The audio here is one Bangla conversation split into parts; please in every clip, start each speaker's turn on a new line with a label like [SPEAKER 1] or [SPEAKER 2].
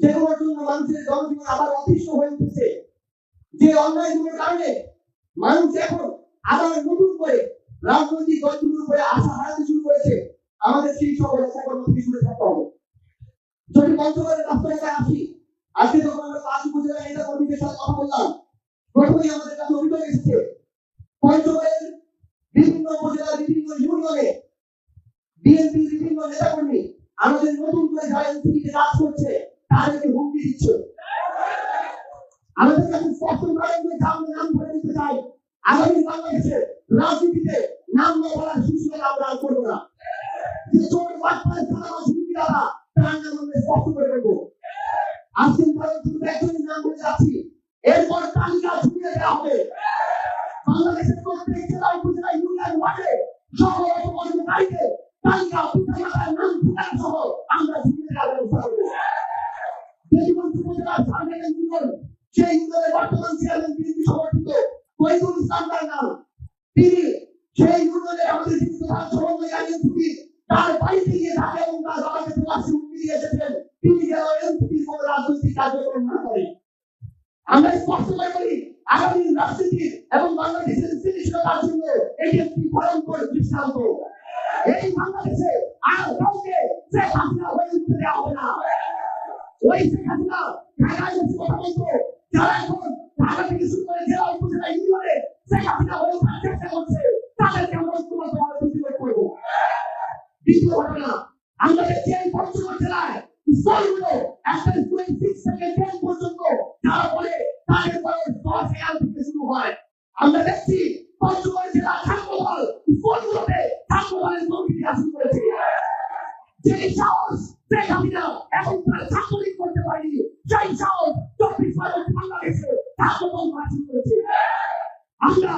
[SPEAKER 1] যেগুলোর জন্য মানুষের জনজীবন আবার অতিষ্ঠ হয়ে উঠেছে, যে অন্যায়গুলোর কারণে মানুষ এখন আবার নতুন করে রাজনৈতিক দলগুলোর উপরে আশা হারাতে শুরু করেছে, আমাদের সেই সকল সকল থেকে দূরে থাকতে হবে। যদি পঞ্চগড়ের রাস্তায় আসি, আজকে যখন আমরা 5 উপজেলা নেতা কর্মীদের সাথে কথা বললাম, প্রথমেই আমাদের কাছে অভিযোগ এসেছে পঞ্চগড়ের বিভিন্ন উপজেলা বিভিন্ন ইউনিয়নে বিএনপির বিভিন্ন নেতাকর্মী আমাদের নতুন করে যারা এনসিপিতে কাজ করছে তাদেরকে হুমকি দিচ্ছে। আমাদের কাছে স্পষ্ট করেন যে আমরা নাম ধরে দিতে চাই, আগামী বাংলাদেশে রাজনীতিতে নাম না বলার সুযোগ আমরা আর করবো না। যে চোর বাটপাড়ে থানা হুমকি দেওয়া তার নাম আমরা স্পষ্ট করে দেবো। আজকে শুধু একজনের নাম বলে যাচ্ছি, এরপর তালিকা ঝুলিয়ে দেওয়া হবে। বাংলাদেশের প্রত্যেক জেলা উপজেলা ইউনিয়ন ওয়ার্ডে সকল অপরাধীকে তালিকা পিতামাতার নাম ঠিকানা সহ আমরা ঝুলিয়ে দেওয়ার ব্যবস্থা করবো। দেবীগঞ্জ উপজেলার সার্ভেয়ার ইউনিয়ন, সেই ইউনিয়নের বর্তমান চেয়ারম্যান বিএনপি সমর্থিত ফরিদুল ইসলাম তার নাম, তিনি সেই ইউনিয়নে আমাদের প্রধান সমন্বয় এনসিপি তার বাড়িতে গিয়ে থাকে এবং তার বাবাকে প্রকাশ্যে হুমকি দিয়ে এসেছেন তিনি যেন এনসিপির কোনো রাজনৈতিক কার্যক্রম না করে। আমরা স্পষ্ট করে বলি, আগামী রাজনীতি এবং বাংলাদেশের স্থিতিশীলতার জন্য এটি একটি ভয়ঙ্কর দৃষ্টান্ত। এই বাংলাদেশে আর কাউকে শেখ হাসিনা হয়ে উঠতে দেওয়া হবে না। ওই শেখ হাসিনা ঢাকায় বসে কথা বলতো, যারা এখন ঢাকা থেকে শুরু করে জেলা উপজেলা ইউনিয়নে শেখ হাসিনা হয়ে ওঠার চেষ্টা করছে তাদেরকে আমরা ঐক্যবদ্ধভাবে প্রতিরোধ করবো। দ্বিতীয় ঘটনা, আমরা দেখছি এই পঞ্চগড় জেলায় স্কুলগুলো একটা স্কুলে 6 থেকে 10 পর্যন্ত যারা বলে তাদের বয়স 10 সাল থেকে শুরু হয়। আমরা দেখছি পঞ্চগড় জেলা ছাত্রদল স্কুলগুলোতে ছাত্রদলের কমিটি শুরু করেছে। যে সাহস শেখ হাসিনা এখন তার ছাত্রলীগ করতে পারেনি, সেই সাহস 24 বছর বাংলাদেশে ছাত্রদল শুরু করেছে। আমরা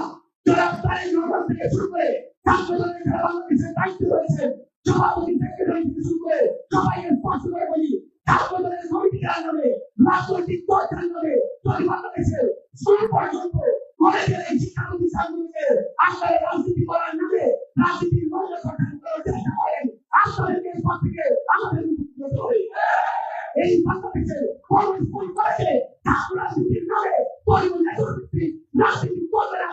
[SPEAKER 1] যারা তারেক রহমান থেকে শুরু করে ছাত্রদলের যারা বাংলাদেশের দায়িত্ব রয়েছেন, সভাপতি সেক্রেটারি থেকে শুরু করে সবাইকে স্পষ্ট করে বলি, ছাত্রদলের কমিটির নামে রাজনৈতিক দলের নামে যদি বাংলাদেশে স্কুল পর্যন্ত কলেজের এই শিক্ষা প্রতিষ্ঠানগুলোকে আপনারা রাজনীতি করার নামে রাজনীতির মৌলিক ঘটনা করার চেষ্টা করেন, আপনাদেরকে পর থেকে আমাদের মুক্ত হতে হবে। এই বাংলাদেশে কোন স্কুল কলেজে ছাত্র রাজনীতির নামে পরিবর্তন রাজনীতি করবে না।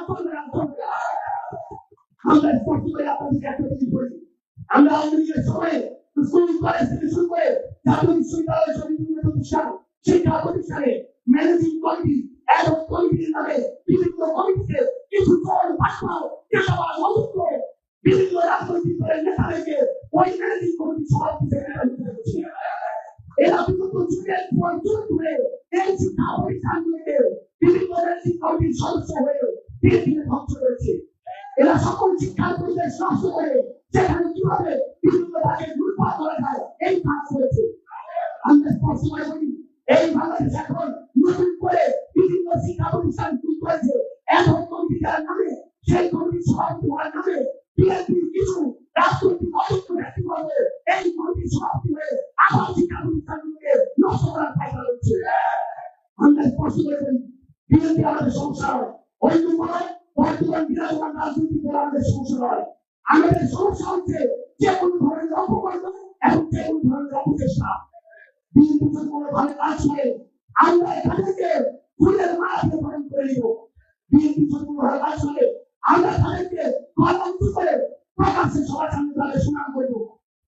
[SPEAKER 1] আমরা স্পষ্ট করে আপনাদেরকে একটা জিনিস বলি, আমরা আওয়ামী লীগের সময় স্কুল কলেজ থেকে শুরু করে জাতীয় বিশ্ববিদ্যালয় সহ বিভিন্ন প্রতিষ্ঠান শিক্ষা প্রতিষ্ঠানে ম্যানেজিং কমিটি এবং কমিটির নামে বিভিন্ন কমিটিতে কিছু চোর বাটপার কেটাবার অযোগ্য বিভিন্ন রাজনৈতিক দলের নেতাদেরকে ওই ম্যানেজিং কমিটি সভাপতি সেক্রেটারি করেছে। এরা বিগত যুগের পর যুগ ধরে এই শিক্ষা প্রতিষ্ঠানগুলোকে বিভিন্ন ম্যানেজিং কমিটির সদস্য হয়ে ধীরে ধীরে ধ্বংস করেছে। এরা সকল শিক্ষার পরিবেশ নষ্ট করে সেখানে কিভাবে বিভিন্ন ভাগের লুটপাট করা যায় এই কাজ করেছে। আমরা স্পষ্ট করে বলি, এই বাংলাদেশ এখন নতুন করে বিভিন্ন শিক্ষা প্রতিষ্ঠান শুরু করেছে এখন কমিটি যার নামে সেই কমিটির সভাপতি হওয়ার নামে বিএনপির কিছু রাজনৈতিক অযোগ্য ব্যক্তিবর্গ এই কমিটির সভাপতি হয়ে আবার শিক্ষা প্রতিষ্ঠানগুলোকে নষ্ট করার চেষ্টা করছে। আমরা স্পষ্ট করে বলি, বিএনপি আমাদের সমস্যা নয়, অন্য নয়, বর্তমান বিরাজমান রাজনৈতিক দল আমাদের সমস্যা নয়। আমাদের সমস্যা হচ্ছে যে কোনো ধরনের অপকর্ম এবং যে কোনো ধরনের অপচেষ্টা। বিএনপি যদি কোনোভাবে কাজ করে আমরা এখান থেকে ফুলের মালা দিয়ে গ্রহণ করে নিব। বিএনপি যদি কোনোভাবে কাজ করে আমরা তাদেরকে কলম করে প্রকাশ্যে সবার সামনে তাদের সুনাম করবো।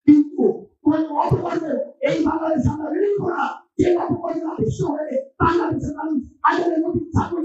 [SPEAKER 1] কিন্তু কোন অপকর্ম এই বাংলাদেশ আমরা মেনে নিব না। যে অপকর্ম বিশ্ব হয়ে বাংলাদেশের মানুষ আগের নতুন ছাত্র